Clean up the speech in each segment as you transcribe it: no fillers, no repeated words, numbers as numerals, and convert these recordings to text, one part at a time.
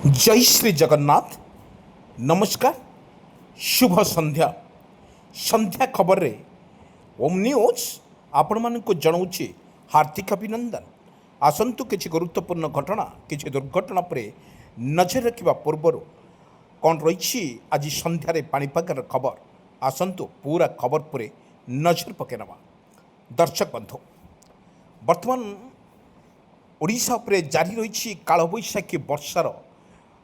जय श्री जगन्नाथ। नमस्कार, शुभ संध्या। संध्या खबर रे ओम न्यूज आपण मानक जनाऊे हार्दिक अभिनंदन। आसतु किसी गुरुत्वपूर्ण घटना किसी दुर्घटना पर नजर रखा पूर्वर कौन रही आज संध्यारे पाणीपागर खबर। आसतु पूरा खबर पर नजर पकई नवा। दर्शक बंधु, बर्तमान ओडिशा उपरे जारी रही कालबैशाखी वर्षार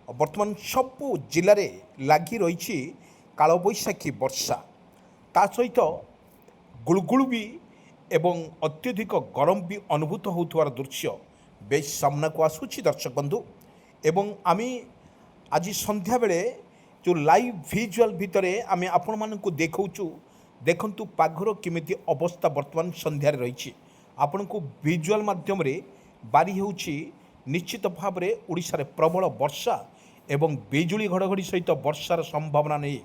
बर्तमान सबु जिले में लगी रही कालबैशाखी वर्षा। ता सहित गुलगुल भी एवं अत्यधिक गरम भी अनुभूत होथवार दृश्य बेस सामना को आसूची दर्शक बंधु। एवं आमी आज संध्या बेले जो लाइव विजुअल भितर आमे आपण मानकु देखौचु। देखंतु पाघर केमिति अवस्था वर्तमान संध्यारे रही। आपण को विजुअल माध्यम रे बारी होउची निश्चित भाव में ओडिशा रे प्रबल वर्षा एवं बिजुली घड़घड़ी सहित वर्षार संभावना नहीं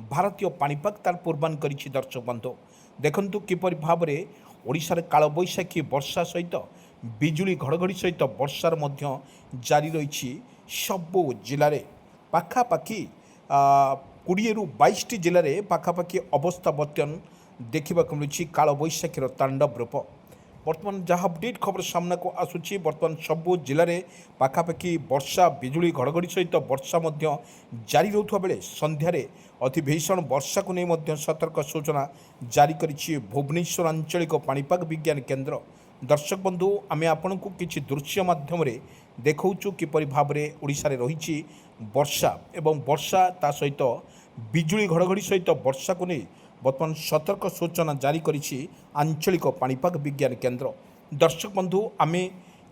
भारतीय पाणीपाग तार पूर्वान करिछि। दर्शक बंधु देखंतु किपरि भाव में ओडिशा रे कालबैशाखी वर्षा सहित बिजुली घड़घड़ी सहित वर्षार मध्य जारी रही। सबु जिले में पाखापाखि 20 रु 22 जिले में पाखापाखि अवस्था बर्तमान देखा मिलूँ कालबैशाखीर तांडव रूप। बर्तमान जहाँ अपडेट खबर सामना को आसूची बर्तमान सबु जिले में पाखापाखि वर्षा बिजुली घड़घड़ी सहित वर्षा मध्य जारी रहउथबा बेले संध्यारे अति भीषण वर्षा को नहीं सतर्क सूचना जारी करिछि भुवनेश्वर आंचलिक पाणीपाग विज्ञान केन्द्र। दर्शक बंधु, आमे आपन को किछि दृश्य माध्यम रे देखौचु किपरि भाव में ओडिशा रे रहिछि वर्षा एवं वर्षा ता सहित बिजुली घड़घड़ी सहित वर्षा को नहीं बर्तमान सतर्क सूचना जारी करिछि आंचलिक पाणीपाग विज्ञान केन्द्र। दर्शक बंधु, आमे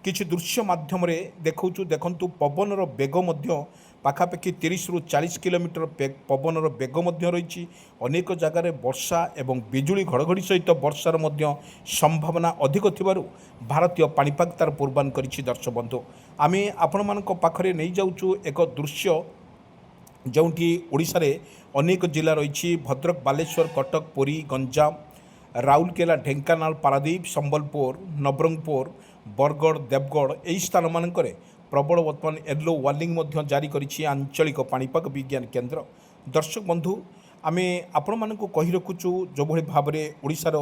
किछि दृश्य माध्यम रे देखौचु। देखंतु पवनर बेग मध्य पाखापाखि 30 रु 40 किलोमीटर पवनर बेग मध्य रही। अनेक जगार वर्षा एवं बिजुली घड़घड़ी सहित वर्षार मध्य संभावना अधिक थिबारु भारतीय पाणीपाग तार पूर्वान करिछि। दर्शक बंधु, आमे आपण मानक पाखरे नै जाउचु एक दृश्य जोंटी ओडिशा रे अनेक जिला रही भद्रक, बालेश्वर, कटक, पुरी, गंजाम, राउरकेला, ढेंकानाल, पारादीप, संबलपुर, नवरंगपुर, बरगढ़, देवगढ़ यही स्थान मानकरे प्रबल वर्तमान येलो वार्निंग मध्य जारी करिछि आंचलिक पाणीपाग विज्ञान केन्द्र। दर्शक बंधु, आमे आपण मानकु कहि रखुचु जो भली भाव में ओडिशार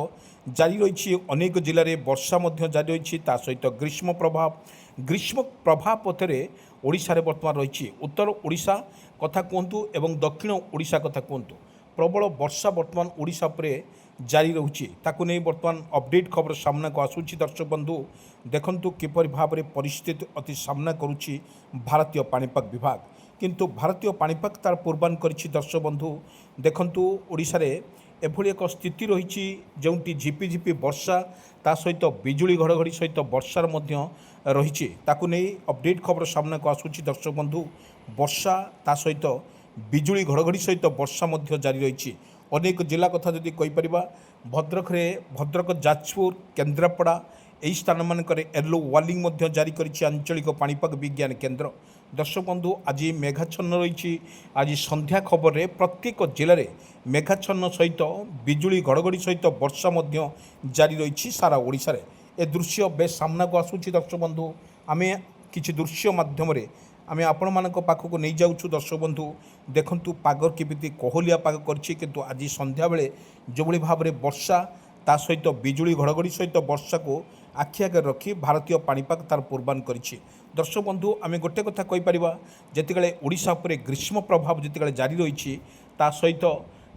जारी रही अनेक जिले में वर्षा मध्य जारी रही। ता सहित ग्रीष्म प्रभाव पथरे ओडिशा रे वर्तमान रही उत्तर ओडिशा कथा कहतु एवं दक्षिण ओडिशा कथा कहतु प्रबल वर्षा वर्तमान ओडिशा उपरे जारी रहुछि। ताकु नहीं वर्तमान अपडेट खबर सामना को आसूची। दर्शक बंधु देखंतु किपरि भाव में परिस्थिति अति सामना करुछि भारतीय पाणीपाग विभाग। किंतु भारतीय पाणीपाग तार पूर्वान करिछि। दर्शक बंधु देखंतु ओडिशा रे एभली एक स्थिति रही जोंटी झिपिझिपि वर्षा ता सहित बिजुली घड़घड़ी सहित वर्षार मध्य रही। ताकु नहीं अपडेट खबर सामना को आसूची। दर्शक बंधु वर्षा ता सहित बिजुली घड़घड़ी सहित वर्षा मध्य जारी रही। अनेक जिला कथा जदि कहीपर भद्रक, जाजपुर, केन्द्रापड़ा यही स्थान मानक येलो वार्निंग मध्य जारी करिछि आंचलिक पाणीपाग विज्ञान केन्द्र। दर्शक बंधु आज मेघाच्छन्न रही। आज संध्या खबर रे प्रत्येक जिले में मेघाच्छन्न सहित बिजुली घड़घड़ी सहित वर्षा मध्य जारी रही सारा ओडिशा रे। ए दृश्य बेस सामना को आसूची। दर्शक बंधु, आमे किछि दृश्य माध्यम रे आमे आपण मानक पाखक नहीं जाउछु। दर्शक बंधु देखंतु पागर केमिति कोहलिया पाग करछि। किंतु आज संध्या बेले जो भली भाव में वर्षा ता सहित बिजुली घड़घड़ी सहित वर्षा को आखि आगे रखी भारतीय पाणीपाग तार पूर्वान करिछि। दर्शक बंधु, आमे गोटे कथा कहि परिबा जेतिकले ओडिशा उपरे ग्रीष्म प्रभाव जेतिकले जारी रही ता सहित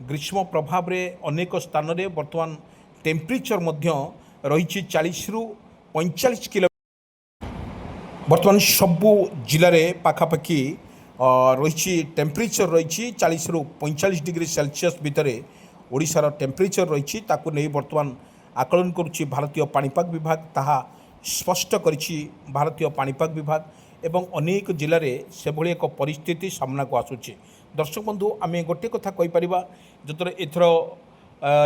ग्रीष्म प्रभाव रे अनेक स्थान रे वर्तमान टेम्परेचर मध्य रही 40 रु 45 किलो। वर्तमान सबु जिले में पाखापाखि रही टेम्परेचर रही 40 रु 45 डिग्री सेल्सियस भितर ओडिशार टेम्परेचर रही। ताकु नहीं वर्तमान आकलन करुछि भारतीय पाणीपाग विभाग। ताहा स्पष्ट करिछि भारतीय पाणीपाग विभाग एवं अनेक जिले में से भली एक परिस्थिति सामना को आसूची। दर्शक बंधु, आमे गोटे कथा कहि परिबा जतरे एथर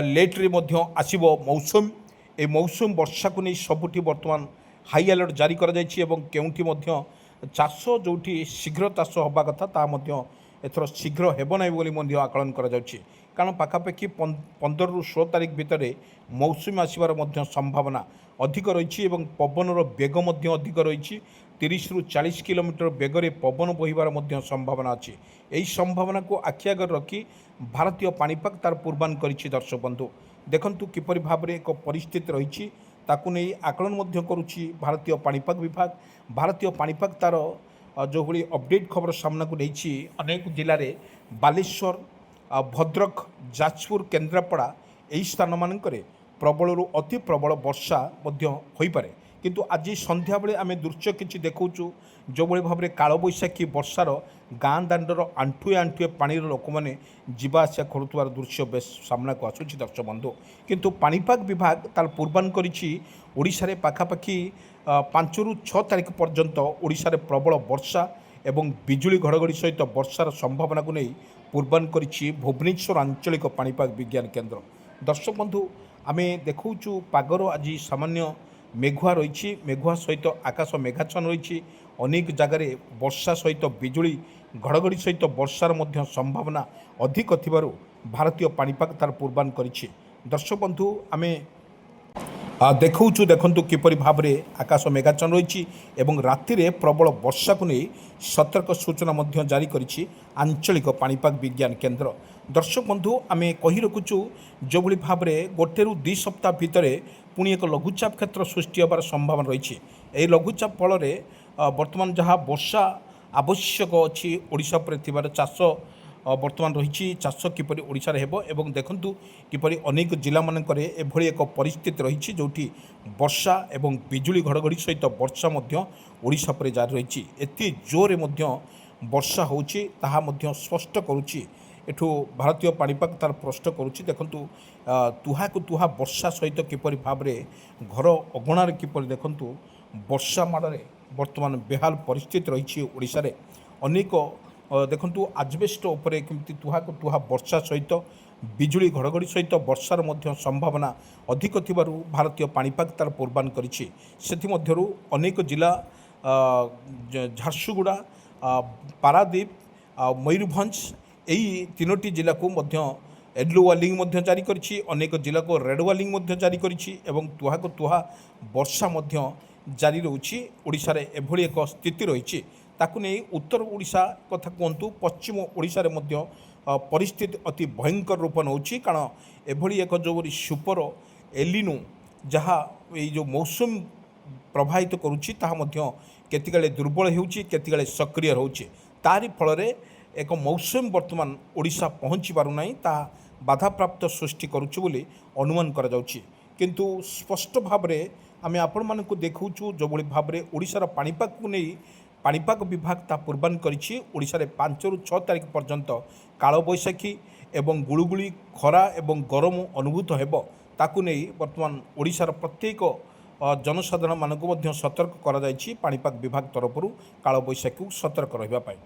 लेट्रे मध्य आसीबो मौसम। ए मौसम वर्षा को नहीं सबुठी वर्तमान हाई अलर्ट जारी करा जायछि एवं केउंठी मध्य चाष जोठी शीघ्र चाष हवा कथा ता मध्य एथर शीघ्र हेब नाही बोली मध्य आकलन करा जायछि। कारण पाखापाखि 15 रु 16 तारिख भितर मौसुमी आसबार मध्य संभावना अधिक रही। पवनर बेग मध्य अधिक रही। 30 ରୁ 40 किलोमीटर बेगरे पवन बहिबार मध्य संभावना अच्छी। यही संभावना को आखि आगे रखी भारतीय पाणीपाग तार पूर्वान करिछि। दर्शक बंधु देखंतु किपरि भाव में एक परिस्थिति रही ताकू नहीं आकलन मध्य करुछि भारतीय पाणीपाग विभाग। भारतीय पाणीपाग तार जो भली अपडेट खबर सामना को नहीं अनेक जिले में बालेश्वर भद्रक जाजपुर केन्द्रापड़ा यही स्थान मानक प्रबल अति प्रबल वर्षा हो पारे। किंतु आज संध्या बेले आम दृश्य किसी देखु जो भाव में कालबैशाखी वर्षार गाँ दाण्डर आंठुए आंठुए पानी लोक मैंने जावास करुवार दृश्य बेस सामना को आसूँ। दर्शक बंधु किंतु पाणीपाग विभाग तार पूर्वान करिछि पाखापाखि 5 ରୁ 6 तारिख पर्यंत ओडिशा रे प्रबल वर्षा एवं बिजुली घड़घड़ी सहित वर्षार संभावना को नहीं पूर्वान करिछि भुवनेश्वर आंचलिक पाणीपाग विज्ञान केन्द्र। दर्शक बंधु आम देखु पागर आज सामान्य मेघुआ रही मेघुआ सहित आकाश मेघाच्छन्न रही अनेक जगार वर्षा सहित बिजुली घड़घड़ी सहित वर्षार मध्य संभावना अधिक थिबारु भारतीय पाणीपाग तार पूर्वान करिछि। दर्शक बंधु आम देखु देखु किपरि भाव में आकाश मेघाच्छन्न रही एवं राति रे प्रबल वर्षा को नहीं सतर्क सूचना मध्य जारी करिछि आंचलिक पाणीपाग विज्ञान केन्द्र। दर्शक बंधु आम कही रखुचु जो भली भाव में 1 ରୁ 2 सप्ताह भितर पुणी एक लघुचाप क्षेत्र सृष्टि होबार संभावना रही। यही लघुचाप फल बर्तमान जहाँ वर्षा आवश्यक अच्छी ओडिशा पर थिबार चाष बर्तमान रही चाष किपरि ओडिशा रे हेबो एवं देखंतु किपरि अनेक जिला मानकरे एभली एक परिस्थिति रही जोठी वर्षा एवं बिजुली घड़घड़ी सहित वर्षा मध्य ओडिशा पर जारी रही। एते जोरे मध्य वर्षा होची ताहा मध्य स्पष्ट करुची एठू भारतीय पाणीपाग तार प्रश्न करुची। देखंतु तुहा को तुहा वर्षा सहित किपरि भाव में घर अगणार किपरि देखंतु वर्षा माड़े बर्तमान बेहाल परिस्थिति रही ओडिशा रे अनेक देखंतु आजबेस्ट उपरे केमती तुहा को तुहा वर्षा सहित बिजुली घड़घड़ी सहित वर्षार मध्य संभावना अधिक थिबारु भारतीय पाणीपाग तार पूर्वान करिछि। सेथि मध्यरु अनेक जिला झारसुगुड़ा पारादीप मयूरभंज यही 3टी जिला को मध्य येलो वार्निंग मध्य जारी करिछि। अनेक जिला को रेड वार्निंग मध्य जारी करिछि एवं तुहा को तुहा वर्षा मध्य जारी रहुछि। ओडिशा रे एभली एक स्थिति रही ताकू नहीं उत्तर ओडिशा कथा कहतु पश्चिम ओडिशा रे मध्य परिस्थिति अति भयंकर रूप नौछि कारण एभली एक जो सुपर एलिनो जहाँ ये जो मौसम प्रभावित करुछि ताहा मध्य केतिकाले दुर्बल होउछि केतिकाले सक्रिय होउछि तारि फल एक मौसम बर्तमान ओडिशा पहुँची पारु नाही ताहा बाधाप्राप्त सृष्टि करुछि बोली अनुमान करा जाउछि। किंतु स्पष्ट भाव में आम आपण मानकु देखौछु जो भली भाव में ओडिशार पाणीपाग को नहीं पाणीपाग विभाग ता पूर्वान करिछि ओडिशा रे 5 ରୁ 6 तारिख पर्यंत कालबैशाखी एवं गुळुगुळी खरा एवं गरम अनुभूत हेबो ताकू नहीं बर्तमान ओडिशार प्रत्येक जनसाधारण मानकु मध्य सतर्क करा जायछि पाणीपाग विभाग तरफरु कालबैशाखी सतर्क रहिबा पाई।